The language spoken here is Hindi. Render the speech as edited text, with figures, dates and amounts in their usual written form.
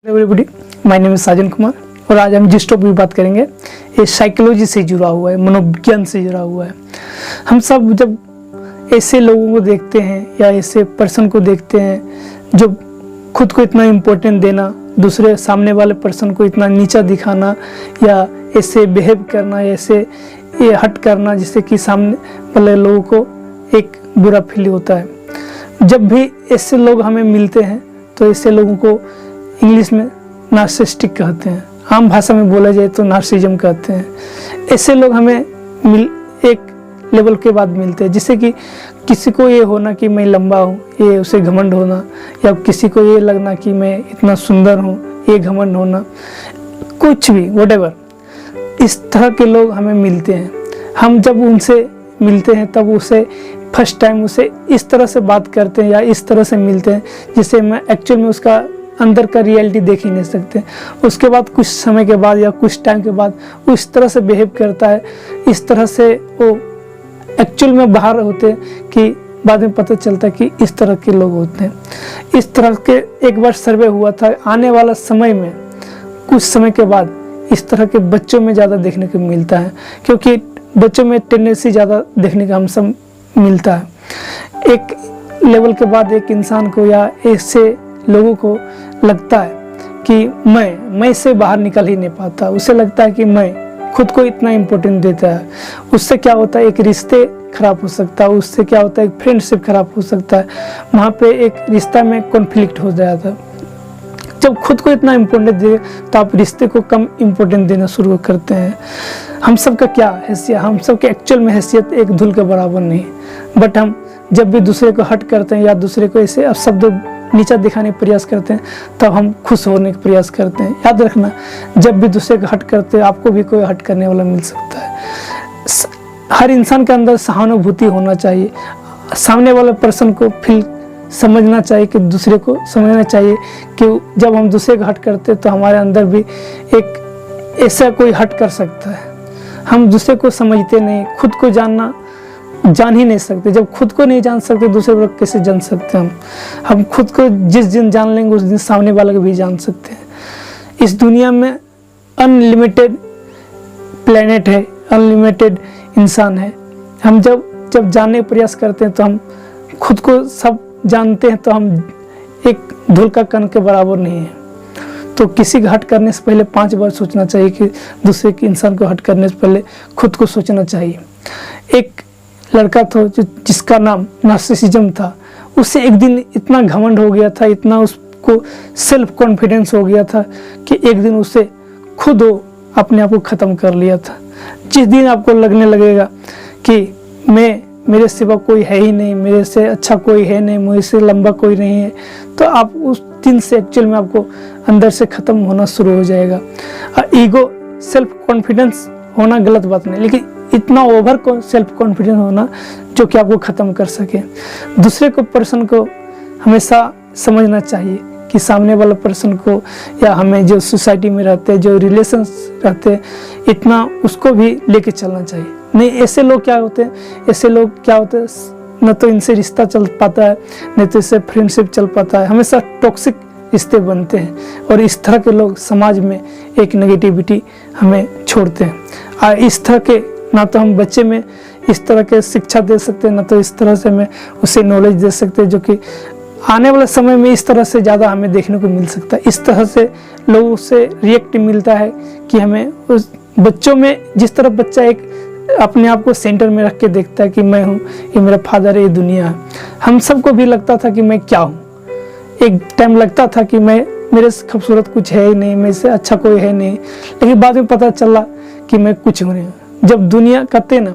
एवरीबॉडी, माय नेम इज साजन कुमार और आज हम जिस टॉपिक की बात करेंगे ये साइकोलॉजी से जुड़ा हुआ है, मनोविज्ञान से जुड़ा हुआ है। हम सब जब ऐसे लोगों को देखते हैं या ऐसे पर्सन को देखते हैं जो खुद को इतना इम्पोर्टेंट देना, दूसरे सामने वाले पर्सन को इतना नीचा दिखाना या ऐसे बिहेव करना, ऐसे ये हट करना जिससे कि सामने वाले लोगों को एक बुरा फील होता है। जब भी ऐसे लोग हमें मिलते हैं तो ऐसे लोगों को इंग्लिश में नार्सिसिस्टिक कहते हैं, आम भाषा में बोला जाए तो नार्सिज्म कहते हैं। ऐसे लोग हमें एक लेवल के बाद मिलते हैं, जिससे कि किसी को ये होना कि मैं लंबा हूँ, ये उसे घमंड होना, या किसी को ये लगना कि मैं इतना सुंदर हूँ, ये घमंड होना, कुछ भी व्हाटएवर, इस तरह के लोग हमें मिलते हैं। हम जब उनसे मिलते हैं तब उसे फर्स्ट टाइम उसे इस तरह से बात करते हैं या इस तरह से मिलते हैं जिससे मैं एक्चुअल में उसका अंदर का रियलिटी देख ही नहीं सकते। उसके बाद कुछ समय के बाद या कुछ टाइम के बाद वो इस तरह से बिहेव करता है, इस तरह से वो एक्चुअल में बाहर होते हैं कि बाद में पता चलता है कि इस तरह के लोग होते हैं। इस तरह के एक बार सर्वे हुआ था, आने वाला समय में कुछ समय के बाद इस तरह के बच्चों में ज़्यादा देखने को मिलता है, क्योंकि बच्चों में टेंडेंसी ज़्यादा देखने का हम सब मिलता है। एक लेवल के बाद एक इंसान को या ऐसे लोगों को लगता है कि मैं से बाहर निकल ही नहीं पाता। उसे लगता है कि मैं खुद को इतना इम्पोर्टेंट देता है। उससे क्या होता है, एक रिश्ते खराब हो सकता है, उससे क्या होता है एक फ्रेंडशिप खराब हो सकता है, वहाँ पे एक रिश्ता में कॉन्फ्लिक्ट हो जाता है। जब खुद को इतना इम्पोर्टेंट दे तो आप रिश्ते को कम इम्पोर्टेंट देना शुरू करते हैं। हम सब का क्या हैसियत, हम सब की एक्चुअल में हैसियत एक धूल के बराबर नहीं, बट हम जब भी दूसरे को हट करते हैं या दूसरे को ऐसे अपशब्द नीचा दिखाने का प्रयास करते हैं तब हम खुश होने का प्रयास करते हैं। याद रखना, जब भी दूसरे को हट करते हैं आपको भी कोई हट करने वाला मिल सकता है। हर इंसान के अंदर सहानुभूति होना चाहिए, सामने वाले पर्सन को फील समझना चाहिए कि दूसरे को समझना चाहिए कि जब हम दूसरे को हट करते हैं तो हमारे अंदर भी एक ऐसा कोई हट कर सकता है। हम दूसरे को समझते नहीं, खुद को जान ही नहीं सकते। जब खुद को नहीं जान सकते दूसरे को कैसे जान सकते हैं। हम खुद को जिस दिन जान लेंगे उस दिन सामने वाले को भी जान सकते हैं। इस दुनिया में अनलिमिटेड प्लेनेट है, अनलिमिटेड इंसान है। हम जब जानने का प्रयास करते हैं तो हम खुद को सब जानते हैं, तो हम एक धूल का कण के बराबर नहीं है। तो किसी को हट करने से पहले 5 बार सोचना चाहिए कि दूसरे के इंसान को हट करने से पहले खुद को सोचना चाहिए। एक लड़का था जिसका नाम नार्सिसिज्म था, उससे एक दिन इतना घमंड हो गया था, इतना उसको सेल्फ कॉन्फिडेंस हो गया था कि एक दिन उसे खुद अपने आप को ख़त्म कर लिया था। जिस दिन आपको लगने लगेगा कि मेरे सिवा कोई है ही नहीं, मेरे से अच्छा कोई है नहीं, मुझे से लंबा कोई नहीं है, तो आप उस दिन से एक्चुअल में आपको अंदर से ख़त्म होना शुरू हो जाएगा। ईगो, सेल्फ कॉन्फिडेंस होना गलत बात नहीं, लेकिन इतना ओवर सेल्फ कॉन्फिडेंस होना जो कि आपको ख़त्म कर सके। दूसरे को पर्सन को हमेशा समझना चाहिए कि सामने वाला पर्सन को या हमें जो सोसाइटी में रहते हैं, जो रिलेशंस रहते हैं, इतना उसको भी लेके चलना चाहिए। नहीं, ऐसे लोग क्या होते हैं, न तो इनसे रिश्ता चल पाता है, नहीं तो इससे फ्रेंडशिप चल पाता है। हमेशा टॉक्सिक रिश्ते बनते हैं और इस तरह के लोग समाज में एक नेगेटिविटी हमें छोड़ते हैं। इस तरह के ना तो हम बच्चे में इस तरह के शिक्षा दे सकते हैं, ना तो इस तरह से हमें उसे नॉलेज दे सकते हैं, जो कि आने वाले समय में इस तरह से ज़्यादा हमें देखने को मिल सकता है। इस तरह से लोगों से रिएक्ट मिलता है कि हमें उस बच्चों में, जिस तरह बच्चा एक अपने आप को सेंटर में रख के देखता है कि मैं हूँ, ये मेरा फादर है, ये दुनिया है। हम सबको भी लगता था कि मैं क्या हूँ। एक टाइम लगता था कि मेरे से खूबसूरत कुछ है ही नहीं, मेरे से अच्छा कोई है नहीं, लेकिन बाद में पता चला कि मैं कुछ हूँ नहीं। जब दुनिया कहते ना